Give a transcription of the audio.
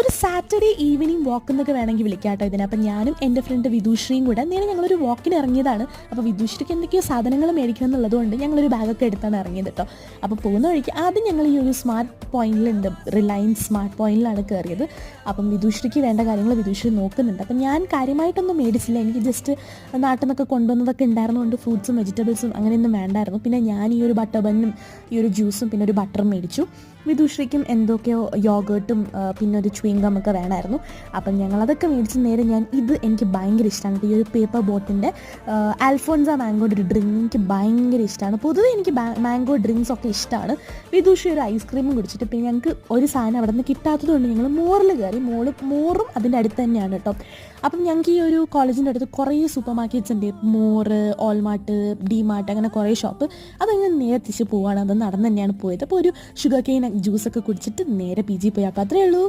ഒരു Saturday evening വാക്ക് എന്നൊക്കെ വേണമെങ്കിൽ വിളിക്കാം കേട്ടോ ഇതിനെ. അപ്പം ഞാനും എൻ്റെ ഫ്രണ്ട് വിദുശ്രീയും കൂടെ നേരെ ഞങ്ങളൊരു വാക്കിന് ഇറങ്ങിയതാണ്. അപ്പോൾ വിദുശ്രീക്ക് എന്തൊക്കെയോ സാധനങ്ങൾ മേടിക്കണം എന്നുള്ളതുകൊണ്ട് ഞങ്ങളൊരു ബാഗൊക്കെ എടുത്താണ് ഇറങ്ങിയത് കേട്ടോ. അപ്പോൾ പോകുന്ന വഴിക്ക് ആദ്യം ഞങ്ങൾ ഈ ഒരു സ്മാർട്ട് പോയിന്റിലുണ്ട്, റിലയൻസ് സ്മാർട്ട് പോയിന്റിലാണ് കയറിയത്. അപ്പം വിദുശ്രീക്ക് വേണ്ട കാര്യങ്ങൾ വിദുശ്രീ നോക്കുന്നുണ്ട്. അപ്പം ഞാൻ കാര്യമായിട്ടൊന്നും മേടിച്ചില്ല, എനിക്ക് ജസ്റ്റ് നാട്ടിൽ നിന്നൊക്കെ കൊണ്ടുവന്നതൊക്കെ ഉണ്ടായിരുന്നുകൊണ്ട് ഫ്രൂട്ട്സും വെജിറ്റബിൾസും അങ്ങനെയൊന്നും വേണ്ടായിരുന്നു. പിന്നെ ഞാൻ ഈ ഒരു ബട്ടർ ബന്നും ഈ ഒരു ജ്യൂസും പിന്നെ ഒരു ബട്ടറും മേടിച്ചു. വിദുശ്രീക്കും എന്തൊക്കെയോ യോഗേർട്ടും പിന്നെ ഒരു ച്യൂയിങ് ഒക്കെ വേണമായിരുന്നു. അപ്പം ഞങ്ങളതൊക്കെ മേടിച്ച് നേരെ ഇത് എനിക്ക് ഭയങ്കര ഇഷ്ടമാണ്. ഈ ഒരു പേപ്പർ ബോട്ടിൻ്റെ ആൽഫോൺസ മാംഗോയുടെ ഒരു ഡ്രിങ്ക് എനിക്ക് ഭയങ്കര ഇഷ്ടമാണ്. പൊതുവെ എനിക്ക് മാംഗോ ഡ്രിങ്ക്സ് ഒക്കെ ഇഷ്ടമാണ്. വിദുശ്രീ ഒരു ഐസ്ക്രീമും കുടിച്ചിട്ട് പിന്നെ ഞങ്ങൾക്ക് ഒരു സാധനം അവിടെ നിന്ന് കിട്ടാത്തതുകൊണ്ട് ഞങ്ങൾ മോറിൽ കയറി. മോറും അതിൻ്റെ അടുത്ത് തന്നെയാണ് കേട്ടോ. അപ്പം ഞങ്ങൾക്ക് ഈ ഒരു കോളേജിൻ്റെ അടുത്ത് കുറേ സൂപ്പർ മാർക്കറ്റ്സ് ഉണ്ട്, മോറ്, ഓൾമാർട്ട്, ഡിമാർട്ട്, അങ്ങനെ കുറേ ഷോപ്പ്. അതങ്ങനെ നേരെ തിരിച്ച് പോവുകയാണ്. അത് നടന്ന് തന്നെയാണ് പോയത്. അപ്പോൾ ഒരു ഷുഗർ കെയിൻ ജ്യൂസൊക്കെ കുടിച്ചിട്ട് നേരെ PG പോയി. അപ്പോൾ അത്രയേ ഉള്ളൂ.